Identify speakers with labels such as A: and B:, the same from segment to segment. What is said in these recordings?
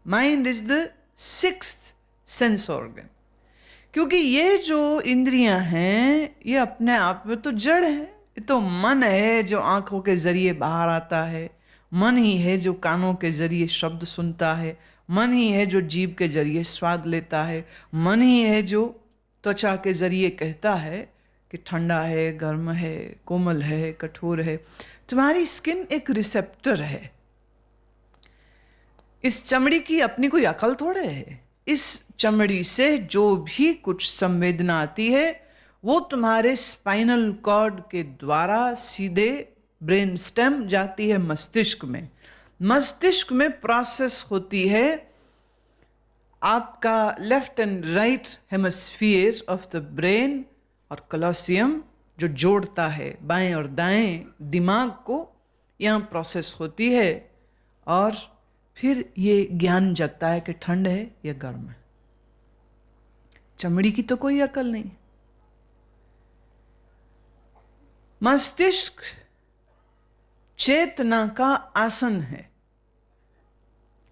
A: Mind is the sixth sense organ, क्योंकि ये जो इंद्रियां हैं ये अपने आप में तो जड़ है। ये तो मन है जो आंखों के जरिए बाहर आता है, मन ही है जो कानों के जरिए शब्द सुनता है, मन ही है जो जीभ के जरिए स्वाद लेता है, मन ही है जो त्वचा के जरिए कहता है कि ठंडा है, गर्म है, कोमल है, कठोर है। तुम्हारी स्किन एक रिसेप्टर है। इस चमड़ी की अपनी कोई अकल थोड़े है। इस चमड़ी से जो भी कुछ संवेदना आती है वो तुम्हारे स्पाइनल कॉर्ड के द्वारा सीधे ब्रेन स्टेम जाती है मस्तिष्क में। मस्तिष्क में प्रोसेस होती है। आपका left and right hemisphere of the brain और कॉलोसियम जो जोड़ता है बाएं और दाएं दिमाग को, यहाँ प्रोसेस होती है और फिर ये ज्ञान जगता है कि ठंड है या गर्म है। चमड़ी की तो कोई अकल नहीं। मस्तिष्क चेतना का आसन है,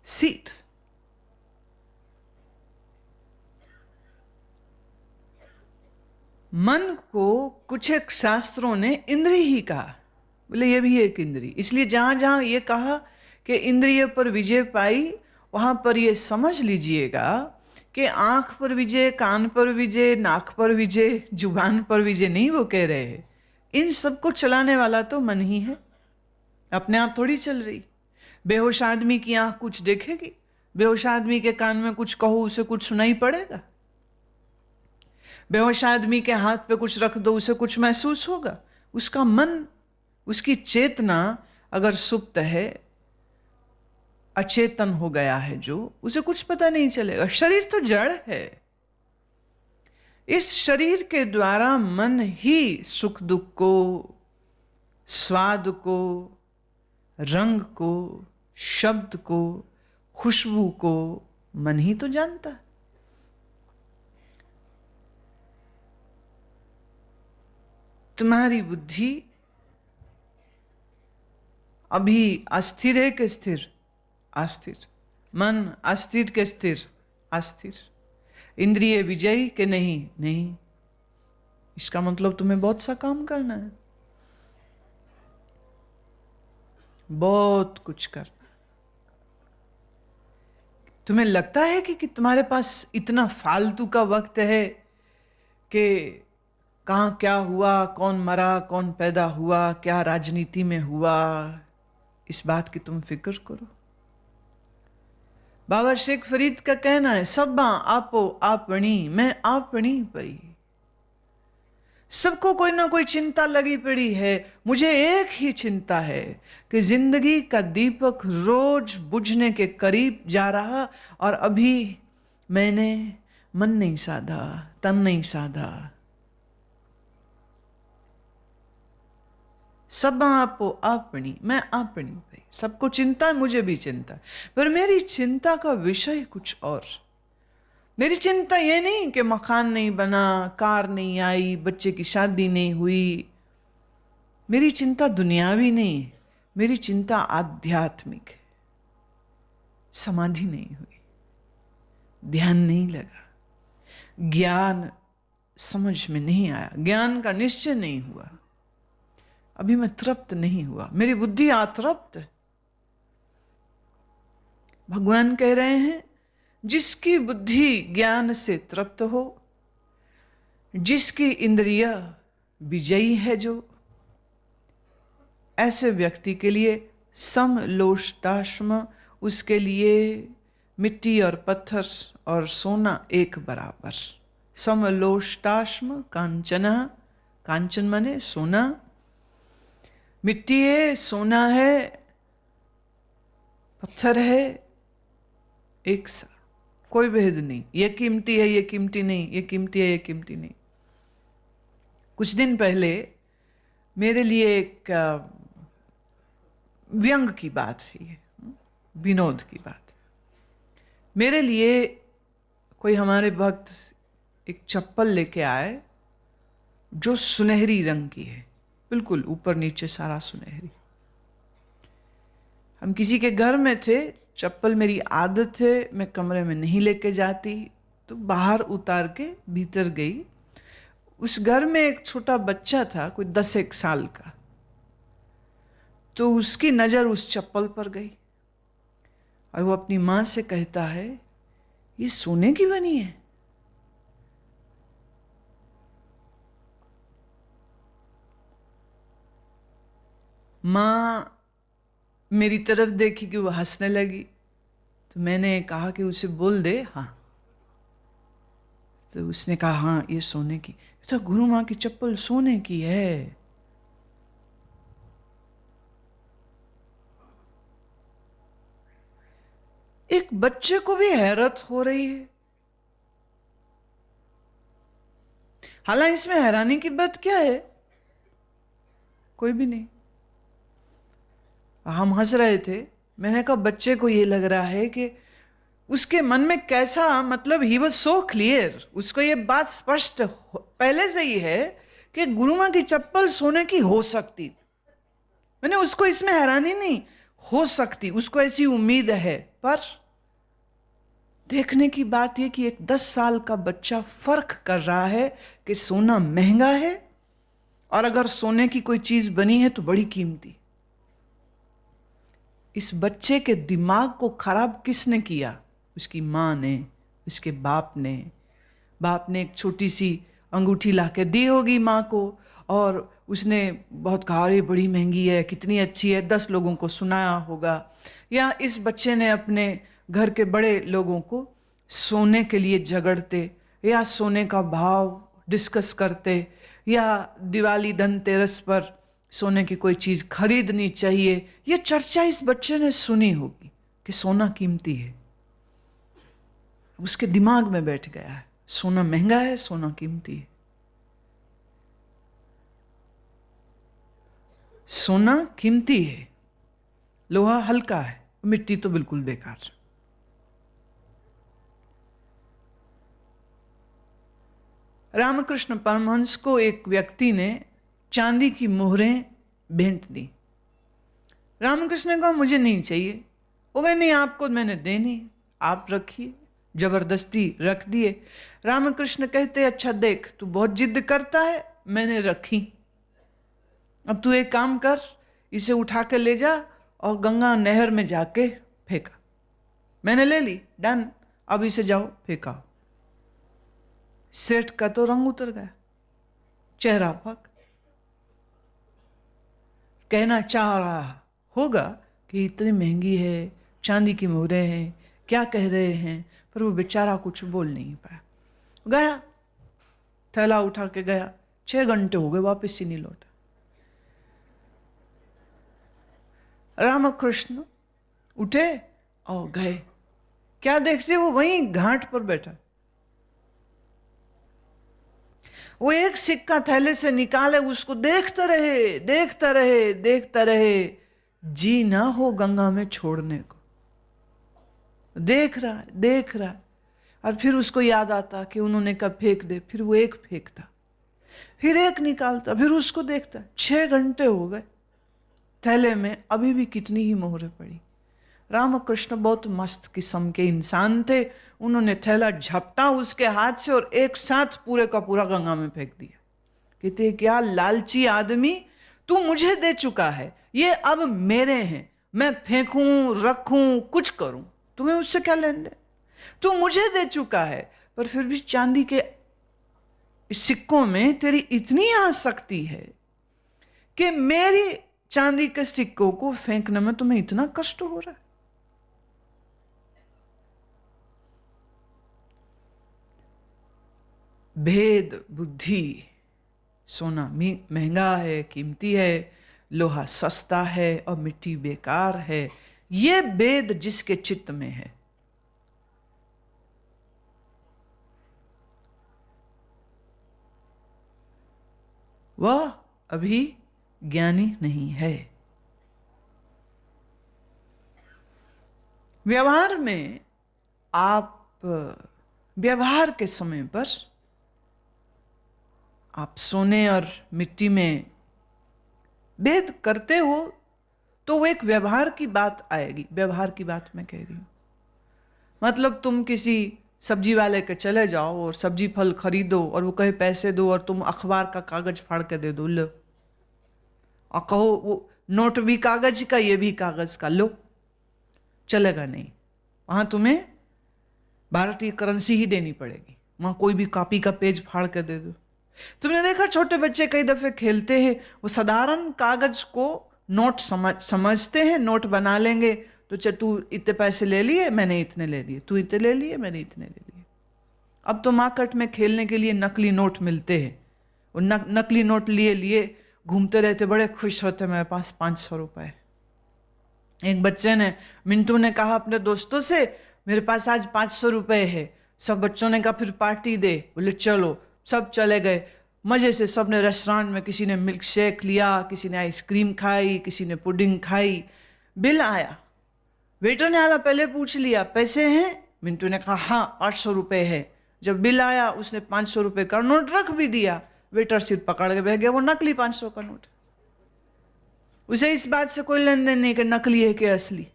A: सीट। मन को कुछ एक शास्त्रों ने इंद्रिय ही कहा, बोले ये भी एक इंद्रिय। इसलिए जहां जहां ये कहा कि इंद्रिय पर विजय पाई, वहां पर ये समझ लीजिएगा कि आंख पर विजय, कान पर विजय, नाक पर विजय, जुबान पर विजय नहीं वो कह रहे हैं। इन सबको चलाने वाला तो मन ही है, अपने आप थोड़ी चल रही। बेहोश आदमी की आंख कुछ देखेगी, बेहोश आदमी के कान में कुछ कहो उसे कुछ सुनाई पड़ेगा, बेहोश आदमी के हाथ पे कुछ रख दो उसे कुछ महसूस होगा। उसका मन, उसकी चेतना अगर सुप्त है, अचेतन हो गया है जो, उसे कुछ पता नहीं चलेगा। शरीर तो जड़ है। इस शरीर के द्वारा मन ही सुख दुख को, स्वाद को, रंग को, शब्द को, खुशबू को मन ही तो जानता है। तुम्हारी बुद्धि अभी अस्थिर है कि स्थिर? अस्थिर। मन अस्थिर के स्थिर? अस्थिर। इंद्रिय विजयी के नहीं? नहीं। इसका मतलब तुम्हें बहुत सा काम करना है, बहुत कुछ करना। तुम्हें लगता है कि तुम्हारे पास इतना फालतू का वक्त है कि कहाँ क्या हुआ, कौन मरा, कौन पैदा हुआ, क्या राजनीति में हुआ, इस बात की तुम फिक्र करो। बाबा शेख फरीद का कहना है, सब्बा आपो आपनी मैं आपनी पई। सबको कोई ना कोई चिंता लगी पड़ी है। मुझे एक ही चिंता है कि जिंदगी का दीपक रोज बुझने के करीब जा रहा और अभी मैंने मन नहीं साधा, तन नहीं साधा। सब आपो आपनी मैं आपनी भाई। सबको चिंता है, मुझे भी चिंता है, पर मेरी चिंता का विषय कुछ और। मेरी चिंता ये नहीं कि मकान नहीं बना, कार नहीं आई, बच्चे की शादी नहीं हुई। मेरी चिंता दुनियावी नहीं है, मेरी चिंता आध्यात्मिक है। समाधि नहीं हुई, ध्यान नहीं लगा, ज्ञान समझ में नहीं आया, ज्ञान का निश्चय नहीं हुआ, अभी मैं तृप्त नहीं हुआ, मेरी बुद्धि अतृप्त है। भगवान कह रहे हैं, जिसकी बुद्धि ज्ञान से तृप्त हो, जिसकी इंद्रिय विजयी है, जो ऐसे व्यक्ति के लिए समलोष्टाश्म, उसके लिए मिट्टी और पत्थर और सोना एक बराबर। समलोष्टाश्म कांचना, कांचन माने सोना, मिट्टी है, सोना है, पत्थर है, एक सा, कोई भेद नहीं। ये कीमती है, ये कीमती नहीं, ये कीमती है, ये कीमती नहीं। कुछ दिन पहले मेरे लिए एक व्यंग की बात है, ये विनोद की बात। मेरे लिए कोई हमारे भक्त एक चप्पल लेके आए जो सुनहरी रंग की है, बिल्कुल ऊपर नीचे सारा सुनहरी। हम किसी के घर में थे, चप्पल मेरी आदत है, मैं कमरे में नहीं लेके जाती, तो बाहर उतार के भीतर गई। उस घर में एक छोटा बच्चा था, कोई 10 साल का, तो उसकी नज़र उस चप्पल पर गई और वो अपनी माँ से कहता है, ये सोने की बनी है। माँ मेरी तरफ देखी कि वो हंसने लगी, तो मैंने कहा कि उसे बोल दे हाँ। तो उसने कहा हाँ ये सोने की, तो गुरु माँ की चप्पल सोने की है। एक बच्चे को भी हैरत हो रही है। हालांकि इसमें हैरानी की बात क्या है, कोई भी नहीं। हम हंस रहे थे, मैंने कहा बच्चे को ये लग रहा है कि उसके मन में कैसा, मतलब ही वॉज सो क्लियर, उसको ये बात स्पष्ट पहले से ही है कि गुरु माँ की चप्पल सोने की हो सकती। मैंने उसको इसमें हैरानी नहीं, हो सकती, उसको ऐसी उम्मीद है। पर देखने की बात यह कि एक 10 साल का बच्चा फर्क कर रहा है कि सोना महंगा है और अगर सोने की कोई चीज बनी है तो बड़ी कीमती। इस बच्चे के दिमाग को खराब किसने किया? उसकी माँ ने, उसके बाप ने। बाप ने एक छोटी सी अंगूठी लाके दी होगी माँ को, और उसने बहुत कहा अरे बड़ी महंगी है, कितनी अच्छी है, 10 लोगों को सुनाया होगा। या इस बच्चे ने अपने घर के बड़े लोगों को सोने के लिए झगड़ते या सोने का भाव डिस्कस करते, या दिवाली धनतेरस पर सोने की कोई चीज़ खरीदनी चाहिए, ये चर्चा इस बच्चे ने सुनी होगी कि सोना कीमती है। उसके दिमाग में बैठ गया है, सोना महंगा है, सोना कीमती है। सोना कीमती है, लोहा हल्का है, मिट्टी तो बिल्कुल बेकार। रामकृष्ण परमहंस को एक व्यक्ति ने चांदी की मोहरें भेंट दी। रामकृष्ण ने कहा मुझे नहीं चाहिए। वो कहे नहीं आपको मैंने देनी, आप रखिए। जबरदस्ती रख दिए। रामकृष्ण कहते अच्छा देख तू बहुत जिद करता है, मैंने रखी, अब तू एक काम कर, इसे उठा के ले जा और गंगा नहर में जाके फेंका। मैंने ले ली, डन, अब इसे जाओ फेंका। सेठ का तो रंग उतर गया, चेहरा फक। कहना चाह रहा होगा कि इतनी महंगी है, चांदी की मोहरें हैं, क्या कह रहे हैं, पर वो बेचारा कुछ बोल नहीं पाया। गया, थैला उठा के गया, 6 घंटे हो गए, वापस ही नहीं लौटा। रामकृष्ण उठे और गए, क्या देखते वो वहीं घाट पर बैठा। वो एक सिक्का थैले से निकाले, उसको देखते रहे देखते रहे देखते रहे, जी ना हो गंगा में छोड़ने को। देख रहा है देख रहा है, और फिर उसको याद आता कि उन्होंने कब फेंक दे, फिर वो एक फेंकता, फिर एक निकालता, फिर उसको देखता। 6 घंटे हो गए, थैले में अभी भी कितनी ही मोहरें पड़ी। रामकृष्ण बहुत मस्त किस्म के इंसान थे, उन्होंने थैला झपटा उसके हाथ से और एक साथ पूरे का पूरा गंगा में फेंक दिया। कहते क्या लालची आदमी, तू मुझे दे चुका है, ये अब मेरे हैं, मैं फेंकूं रखूं कुछ करूं, तुम्हें उससे क्या लेन देन, तू मुझे दे चुका है। पर फिर भी चांदी के सिक्कों में तेरी इतनी आसक्ति है कि मेरी चांदी के सिक्कों को फेंकने में तुम्हें इतना कष्ट हो रहा है। भेद बुद्धि, सोना महंगा है, कीमती है, लोहा सस्ता है और मिट्टी बेकार है, ये भेद जिसके चित्त में है, वह अभी ज्ञानी नहीं है। व्यवहार में आप व्यवहार के समय पर आप सोने और मिट्टी में भेद करते हो तो वो एक व्यवहार की बात आएगी। व्यवहार की बात मैं कह रही हूं, मतलब तुम किसी सब्जी वाले के चले जाओ और सब्जी फल खरीदो और वो कहे पैसे दो और तुम अखबार का कागज फाड़ के दे दो, लो, और कहो वो नोट भी कागज का ये भी कागज का, लो, चलेगा नहीं। वहां तुम्हें भारतीय करेंसी ही देनी पड़ेगी। वहां कोई भी कॉपी का पेज फाड़ के दे दो। तुमने देखा छोटे बच्चे कई दफे खेलते हैं, वो साधारण कागज को नोट समझते हैं, नोट बना लेंगे। तो तू इतने पैसे ले लिए, मैंने इतने ले लिए, तू इतने ले लिए, मैंने इतने ले लिए। अब तो मार्केट में खेलने के लिए नकली नोट मिलते हैं, वो नकली नोट लिए लिए घूमते रहते, बड़े खुश होते, मेरे पास 500 रुपए। एक बच्चे ने, मिंटू ने कहा अपने दोस्तों से, मेरे पास आज 500 रुपए है। सब बच्चों ने कहा फिर पार्टी दे, बोले चलो। सब चले गए मजे से, सब ने रेस्टोरेंट में, किसी ने मिल्क शेक लिया, किसी ने आइसक्रीम खाई, किसी ने पुडिंग खाई। बिल आया, वेटर ने आला पहले पूछ लिया पैसे हैं, मिंटू ने कहा हाँ 800 रुपए है। जब बिल आया उसने 500 रुपए का नोट रख भी दिया, वेटर सिर पकड़ के बह गया, वो नकली 500 का नोट। उसे इस बात से कोई लेन देन नहीं कि नकली है कि असली।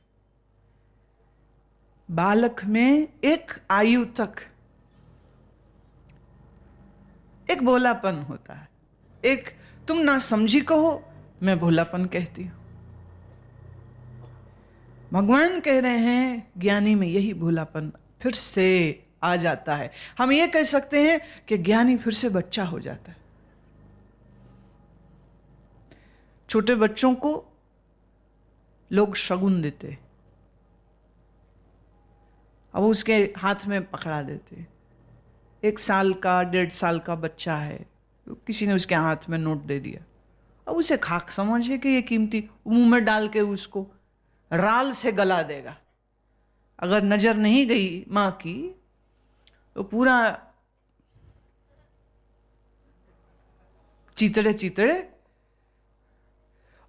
A: बालक में एक आयु तक एक भोलापन होता है, एक तुम ना समझी कहो, मैं भोलापन कहती हूं। भगवान कह रहे हैं ज्ञानी में यही भोलापन फिर से आ जाता है। हम ये कह सकते हैं कि ज्ञानी फिर से बच्चा हो जाता है। छोटे बच्चों को लोग शगुन देते, अब उसके हाथ में पकड़ा देते। 1 साल का 1.5 साल का बच्चा है, तो किसी ने उसके हाथ में नोट दे दिया, अब उसे खाक समझे कि ये कीमती, मुंह में डाल के उसको राल से गला देगा। अगर नजर नहीं गई मां की तो पूरा चीतड़े चीतड़े,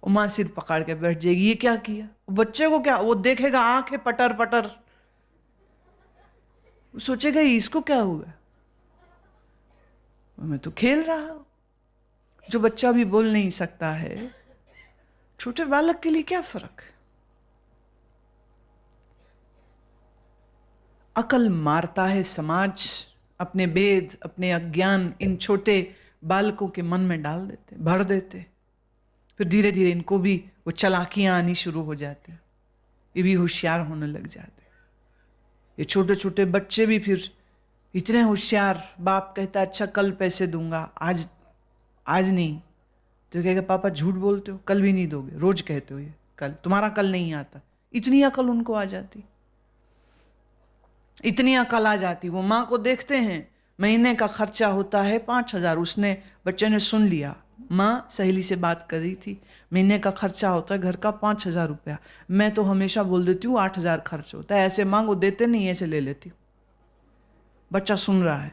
A: और मां सिर पकड़ के बैठ जाएगी, ये क्या किया। बच्चे को क्या, वो देखेगा आंखें पटर पटर, वो सोचेगा इसको क्या हुआ, मैं तो खेल रहा हूं। जो बच्चा भी बोल नहीं सकता है, छोटे बालक के लिए क्या फर्क। अकल मारता है समाज, अपने भेद, अपने अज्ञान इन छोटे बालकों के मन में डाल देते, भर देते। फिर धीरे धीरे इनको भी वो चालाकियां आनी शुरू हो जाती, ये भी होशियार होने लग जाते। ये छोटे छोटे बच्चे भी फिर इतने होशियार, बाप कहता अच्छा कल पैसे दूंगा, आज नहीं, तो कहेगा पापा झूठ बोलते हो, कल भी नहीं दोगे, रोज कहते हो ये कल, तुम्हारा कल नहीं आता। इतनी अकल उनको आ जाती, इतनी अकल आ जाती। वो माँ को देखते हैं, महीने का खर्चा होता है 5,000, उसने, बच्चे ने सुन लिया, माँ सहेली से बात कर रही थी, महीने का खर्चा होता है घर का 5,000 रुपया। मैं तो हमेशा बोल देती हूँ 8,000 खर्च होता है, ऐसे मांगो देते नहीं, ऐसे ले लेती हूँ। बच्चा सुन रहा है,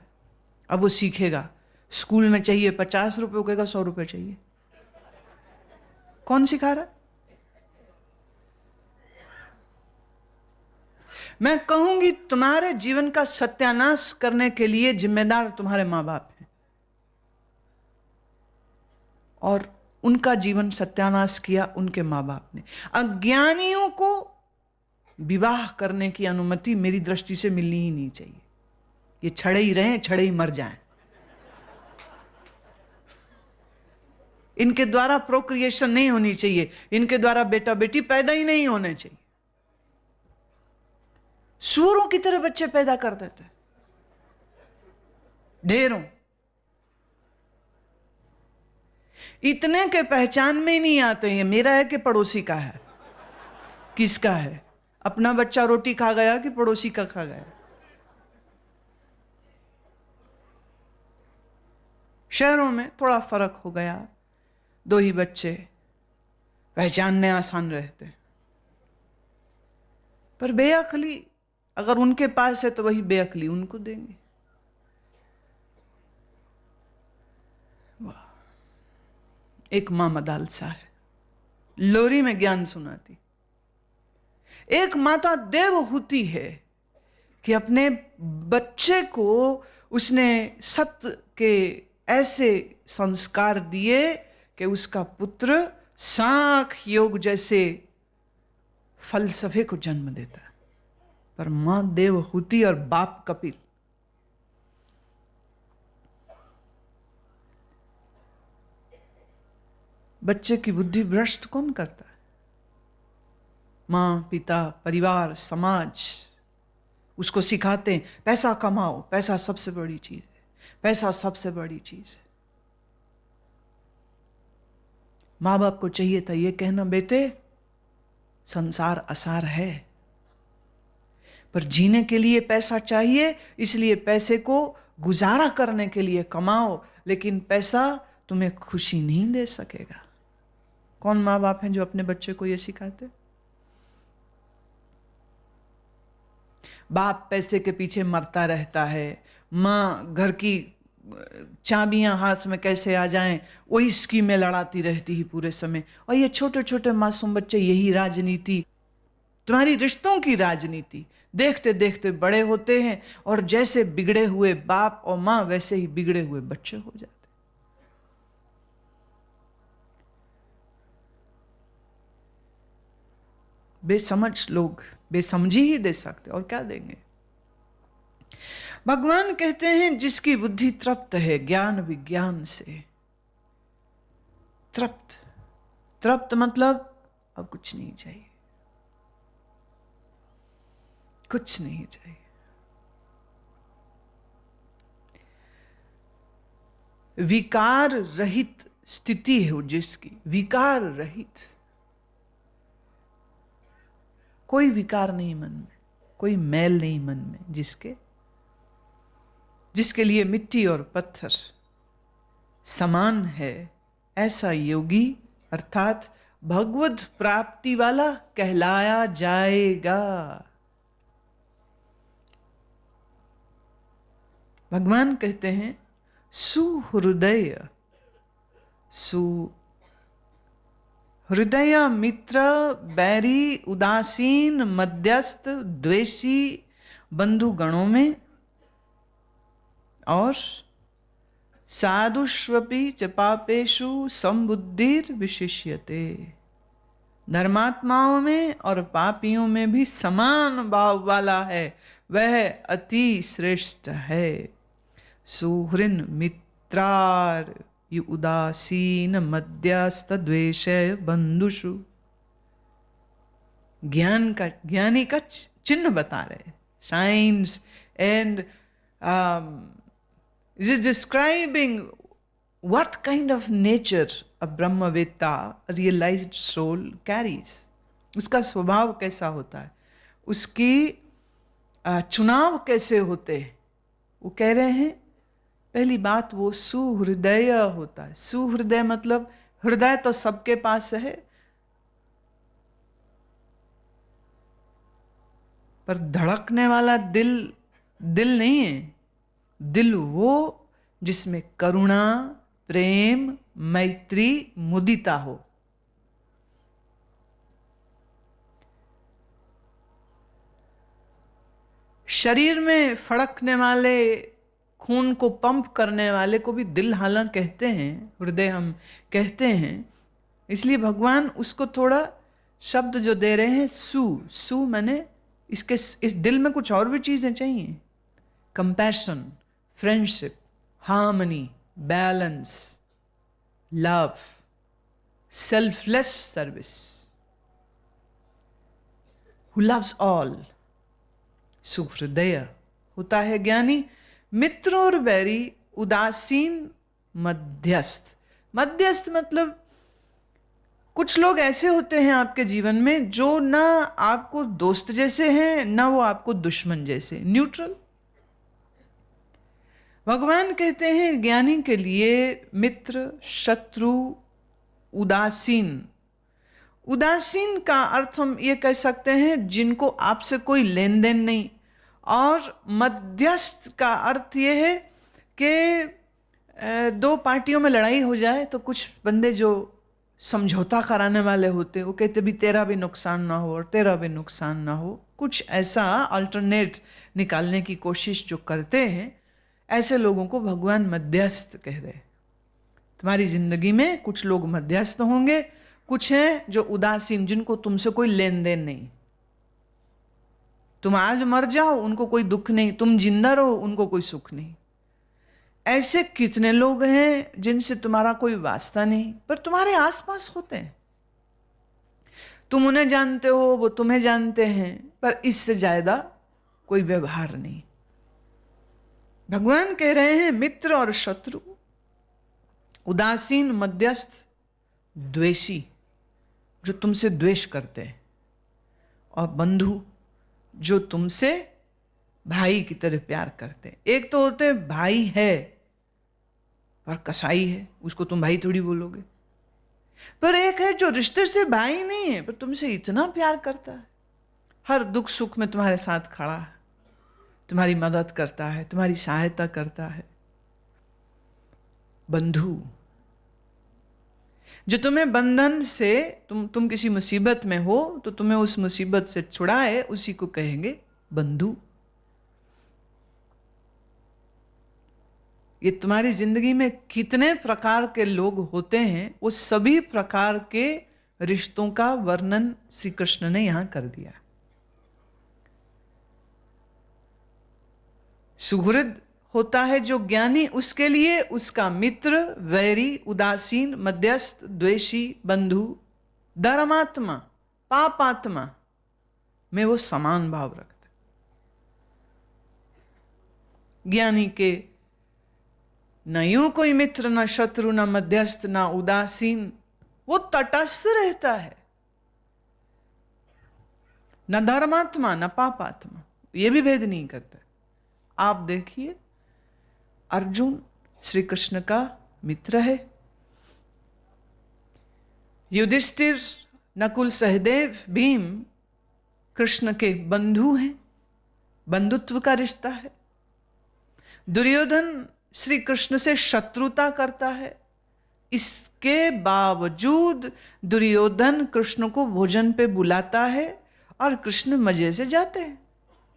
A: अब वो सीखेगा। स्कूल में चाहिए 50 रुपये, वो कहेगा 100 रुपये चाहिए। कौन सिखा रहा? मैं कहूंगी तुम्हारे जीवन का सत्यानाश करने के लिए जिम्मेदार तुम्हारे मां बाप हैं, और उनका जीवन सत्यानाश किया उनके मां बाप ने। अज्ञानियों को विवाह करने की अनुमति मेरी दृष्टि से मिलनी ही नहीं चाहिए। ये छड़े ही रहें, छड़े ही मर जाएं। इनके द्वारा प्रोक्रिएशन नहीं होनी चाहिए, इनके द्वारा बेटा बेटी पैदा ही नहीं होने चाहिए। सूरों की तरह बच्चे पैदा कर देते, ढेरों, इतने के पहचान में ही नहीं आते हैं मेरा है कि पड़ोसी का है, किसका है। अपना बच्चा रोटी खा गया कि पड़ोसी का खा गया। शहरों में थोड़ा फर्क हो गया, 2 ही बच्चे, पहचानने आसान रहते, पर बेअक्ली अगर उनके पास है तो वही बेअक्ली उनको देंगे। एक मां मदालसा है, लोरी में ज्ञान सुनाती। एक माता देवहूति है कि अपने बच्चे को उसने सत्य के ऐसे संस्कार दिए कि उसका पुत्र सांख योग जैसे फलसफे को जन्म देता है। पर मां देवहूति और बाप कपिल। बच्चे की बुद्धि भ्रष्ट कौन करता है? मां, पिता, परिवार, समाज उसको सिखाते हैं पैसा कमाओ, पैसा सबसे बड़ी चीज है, पैसा सबसे बड़ी चीज है। माँ बाप को चाहिए था ये कहना, बेटे संसार असार है, पर जीने के लिए पैसा चाहिए, इसलिए पैसे को गुजारा करने के लिए कमाओ, लेकिन पैसा तुम्हें खुशी नहीं दे सकेगा। कौन माँ बाप हैं जो अपने बच्चे को ये सिखाते? बाप पैसे के पीछे मरता रहता है, माँ घर की चाबियां हाथ में कैसे आ जाएं वही स्कीमें लड़ाती रहती ही पूरे समय। और ये छोटे छोटे मासूम बच्चे यही राजनीति, तुम्हारी रिश्तों की राजनीति देखते देखते बड़े होते हैं, और जैसे बिगड़े हुए बाप और माँ वैसे ही बिगड़े हुए बच्चे हो जाते। बेसमझ लोग बेसमझी ही दे सकते, और क्या देंगे। भगवान कहते हैं जिसकी बुद्धि तृप्त है ज्ञान विज्ञान से। तृप्त, तृप्त मतलब अब कुछ नहीं चाहिए, कुछ नहीं चाहिए। विकार रहित स्थिति हो जिसकी, विकार रहित, कोई विकार नहीं मन में, कोई मैल नहीं मन में, जिसके लिए मिट्टी और पत्थर समान है, ऐसा योगी अर्थात भगवत प्राप्ति वाला कहलाया जाएगा। भगवान कहते हैं सुहृदय, हृदय मित्र बैरी उदासीन मध्यस्थ द्वेषी बंधु गणों में और साधुष्वपि च पापेषु संबुद्धिर विशिष्यते। धर्मात्माओं में और पापियों में भी समान भाव वाला है, वह अति श्रेष्ठ है। सुहृन् मित्रार उदासीन मध्यस्थ द्वेष बंधुषु। ज्ञानी का चिन्ह बता रहे, science and it is describing what kind of nature a Brahmaveda, a realized soul carries. उसका स्वभाव कैसा होता है, उसकी चुनाव कैसे होते हैं। वो कह रहे हैं पहली बात वो सुहृदय होता है। सुहृदय मतलब हृदय तो सबके पास है, पर धड़कने वाला दिल नहीं है। दिल वो जिसमें करुणा, प्रेम, मैत्री, मुदिता हो। शरीर में फड़कने वाले, खून को पंप करने वाले को भी दिल हालांकि कहते हैं, हृदय हम कहते हैं। इसलिए भगवान उसको थोड़ा शब्द जो दे रहे हैं सु माने इस दिल में कुछ और भी चीजें चाहिए। Compassion, friendship, harmony, balance, love, selfless service, who loves all. सुहृदय होता है ज्ञानी। मित्र और वैरी उदासीन मध्यस्थ। मध्यस्थ मतलब कुछ लोग ऐसे होते हैं आपके जीवन में जो ना आपको दोस्त जैसे हैं, ना वो आपको दुश्मन जैसे, न्यूट्रल। भगवान कहते हैं ज्ञानी के लिए मित्र, शत्रु, उदासीन। उदासीन का अर्थ हम ये कह सकते हैं जिनको आपसे कोई लेन देन नहीं। और मध्यस्थ का अर्थ ये है कि दो पार्टियों में लड़ाई हो जाए तो कुछ बंदे जो समझौता कराने वाले होते, वो कहते भी तेरा भी नुकसान ना हो और तेरा भी नुकसान ना हो। कुछ ऐसा अल्टरनेट निकालने की कोशिश जो करते हैं, ऐसे लोगों को भगवान मध्यस्थ कह रहे। तुम्हारी जिंदगी में कुछ लोग मध्यस्थ होंगे, कुछ हैं जो उदासीन, जिनको तुमसे कोई लेन देन नहीं। तुम आज मर जाओ उनको कोई दुख नहीं, तुम जिंदा रहो उनको कोई सुख नहीं। ऐसे कितने लोग हैं जिनसे तुम्हारा कोई वास्ता नहीं, पर तुम्हारे आसपास होते हैं। तुम उन्हें जानते हो, वो तुम्हें जानते हैं, पर इससे ज्यादा कोई व्यवहार नहीं। भगवान कह रहे हैं मित्र और शत्रु, उदासीन, मध्यस्थ, द्वेषी जो तुमसे द्वेष करते हैं, और बंधु जो तुमसे भाई की तरह प्यार करते हैं। एक तो होते भाई है पर कसाई है, उसको तुम भाई थोड़ी बोलोगे। पर एक है जो रिश्ते से भाई नहीं है पर तुमसे इतना प्यार करता है, हर दुख सुख में तुम्हारे साथ खड़ा है, तुम्हारी मदद करता है, तुम्हारी सहायता करता है। बंधु जो तुम्हें बंधन से, तुम किसी मुसीबत में हो तो तुम्हें उस मुसीबत से छुड़ाए, उसी को कहेंगे बंधु। ये तुम्हारी जिंदगी में कितने प्रकार के लोग होते हैं, वो सभी प्रकार के रिश्तों का वर्णन श्री कृष्ण ने यहां कर दिया। सुहृद होता है जो ज्ञानी, उसके लिए उसका मित्र, वैरी, उदासीन, मध्यस्थ, द्वेषी, बंधु, धर्मात्मा, पापात्मा में वो समान भाव रखता है। ज्ञानी के न यूं कोई मित्र, न शत्रु, न मध्यस्थ, न उदासीन, वो तटस्थ रहता है। न धर्मात्मा न पापात्मा, ये भी भेद नहीं करता। आप देखिए अर्जुन श्री कृष्ण का मित्र है, युधिष्ठिर, नकुल, सहदेव, भीम कृष्ण के बंधु हैं, बंधुत्व का रिश्ता है। दुर्योधन श्री कृष्ण से शत्रुता करता है, इसके बावजूद दुर्योधन कृष्ण को भोजन पे बुलाता है और कृष्ण मजे से जाते हैं।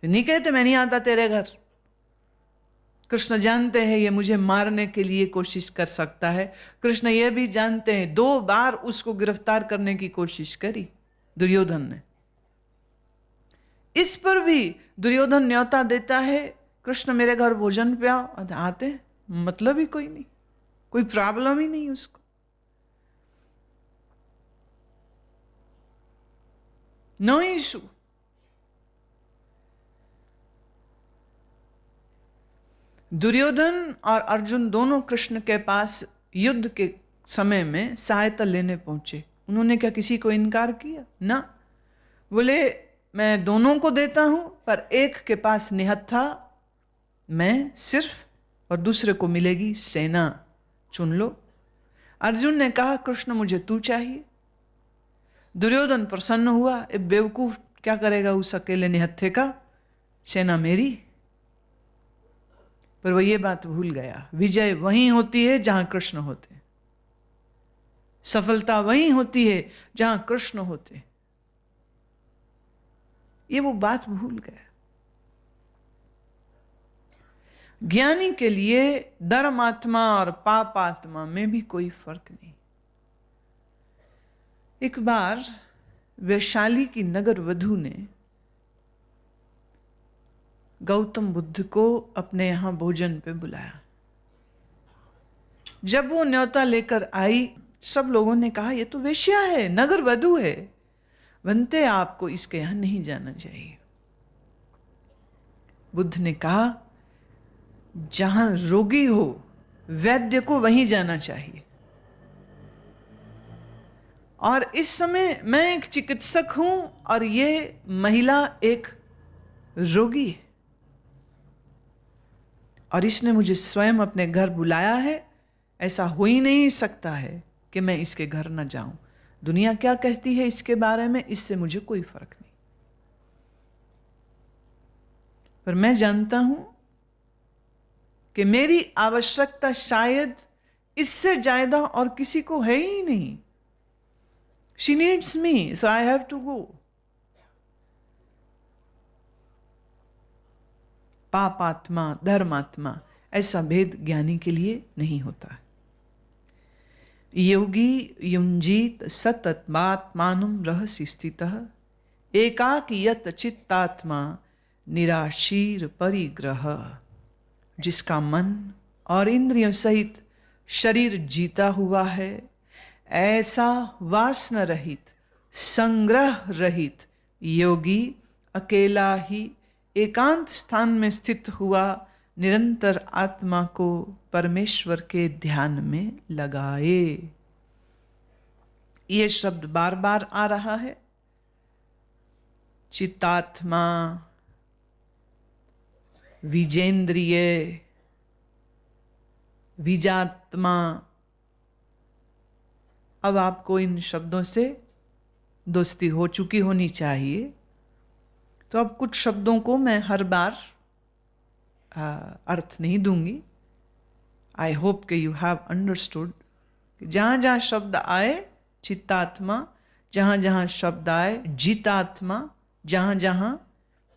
A: नहीं कहते मैं नहीं आता तेरे घर। कृष्ण जानते हैं ये मुझे मारने के लिए कोशिश कर सकता है। कृष्ण ये भी जानते हैं, 2 बार उसको गिरफ्तार करने की कोशिश करी दुर्योधन ने। इस पर भी दुर्योधन न्योता देता है, कृष्ण मेरे घर भोजन पे आओ, आते, मतलब ही कोई नहीं, कोई प्रॉब्लम ही नहीं उसको। No issue. दुर्योधन और अर्जुन दोनों कृष्ण के पास युद्ध के समय में सहायता लेने पहुंचे। उन्होंने क्या किसी को इनकार किया? ना, बोले मैं दोनों को देता हूं, पर एक के पास निहत्था मैं सिर्फ, और दूसरे को मिलेगी सेना, चुन लो। अर्जुन ने कहा कृष्ण मुझे तू चाहिए। दुर्योधन प्रसन्न हुआ, बेवकूफ क्या करेगा उस अकेले निहत्थे का, सेना मेरी। पर वो ये बात भूल गया, विजय वहीं होती है जहां कृष्ण होते, सफलता वहीं होती है जहां कृष्ण होते। ये वो बात भूल गया। ज्ञानी के लिए धर्मात्मा और पापात्मा में भी कोई फर्क नहीं। एक बार वैशाली की नगर वधू ने गौतम बुद्ध को अपने यहां भोजन पे बुलाया। जब वो न्योता लेकर आई, सब लोगों ने कहा ये तो वेश्या है, नगर वधू है, बनते आपको इसके यहां नहीं जाना चाहिए। बुद्ध ने कहा जहां रोगी हो वैद्य को वहीं जाना चाहिए। और इस समय मैं एक चिकित्सक हूं और ये महिला एक रोगी है, और इसने मुझे स्वयं अपने घर बुलाया है। ऐसा हो ही नहीं सकता है कि मैं इसके घर न जाऊं। दुनिया क्या कहती है इसके बारे में, इससे मुझे कोई फर्क नहीं। पर मैं जानता हूं कि मेरी आवश्यकता शायद इससे ज्यादा और किसी को है ही नहीं। She needs me, so I have to go. पापात्मा, धर्मात्मा, ऐसा भेद ज्ञानी के लिए नहीं होता। योगी युंजीत सततमात्मानं रहसि स्थितः एकाकी यत चित्तात्मा निराशीर परिग्रह, जिसका मन और इंद्रियों सहित शरीर जीता हुआ है, ऐसा वासना रहित, संग्रह रहित योगी अकेला ही एकांत स्थान में स्थित हुआ निरंतर आत्मा को परमेश्वर के ध्यान में लगाए। ये शब्द बार बार आ रहा है। चित्तात्मा, विजेंद्रिय, विजात्मा। अब आपको इन शब्दों से दोस्ती हो चुकी होनी चाहिए, तो अब कुछ शब्दों को मैं हर बार अर्थ नहीं दूंगी। आई होप कि यू हैव अंडरस्टूड। जहाँ जहाँ शब्द आए चित्तात्मा, जहाँ जहाँ शब्द आए जितात्मा, जहाँ जहाँ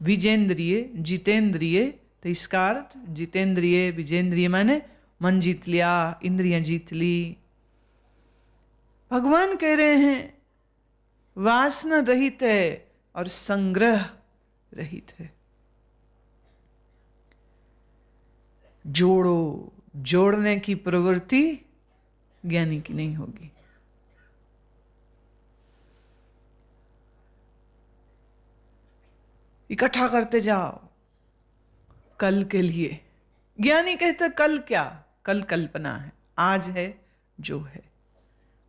A: विजेंद्रिय, जितेंद्रिय, तो इसका अर्थ जितेंद्रिय विजेंद्रिय माने मन जीत लिया, इंद्रियां जीत ली। भगवान कह रहे हैं वासना रहित है और संग्रह रहित है। जोड़ो, जोड़ने की प्रवृत्ति ज्ञानी की नहीं होगी। इकट्ठा करते जाओ कल के लिए। ज्ञानी कहते कल क्या, कल कल्पना है, आज है जो है।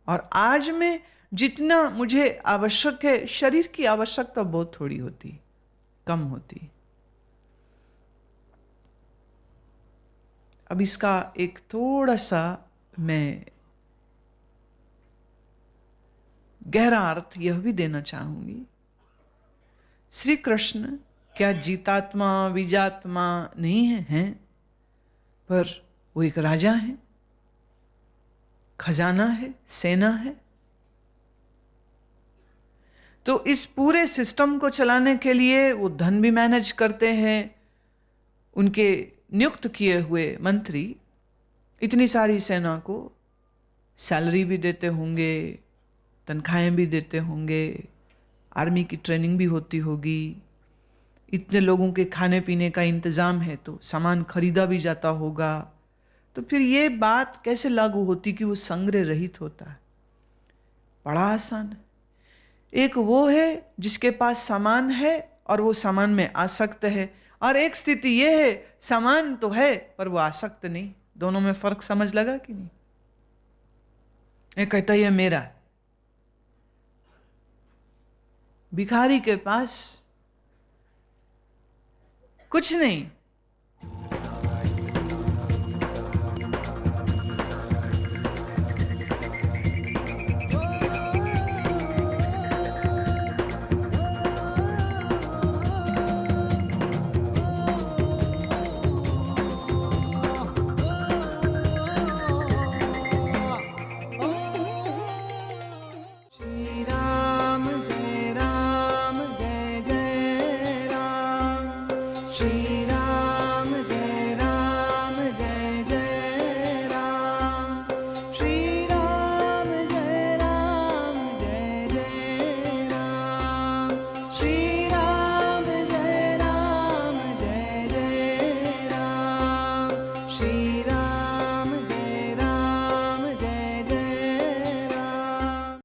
A: और आज में जितना मुझे आवश्यक है, शरीर की आवश्यकता बहुत थोड़ी होती, कम होती। अब इसका एक थोड़ा सा मैं गहरा अर्थ यह भी देना चाहूंगी। श्री कृष्ण क्या जीतात्मा विजात्मा नहीं हैं, पर वो एक राजा है, खजाना है, सेना है। तो इस पूरे सिस्टम को चलाने के लिए वो धन भी मैनेज करते हैं। उनके नियुक्त किए हुए मंत्री इतनी सारी सेना को सैलरी भी देते होंगे, तनख्वाहें भी देते होंगे, आर्मी की ट्रेनिंग भी होती होगी, इतने लोगों के खाने पीने का इंतज़ाम है, तो सामान खरीदा भी जाता होगा। तो फिर ये बात कैसे लागू होती कि वो संग्रह रहित होता है? बड़ा आसान है। एक वो है जिसके पास सामान है और वो सामान में आसक्त है, और एक स्थिति ये है सामान तो है पर वो आसक्त नहीं। दोनों में फर्क समझ लगा कि नहीं? एक कहता है मेरा। भिखारी के पास कुछ नहीं,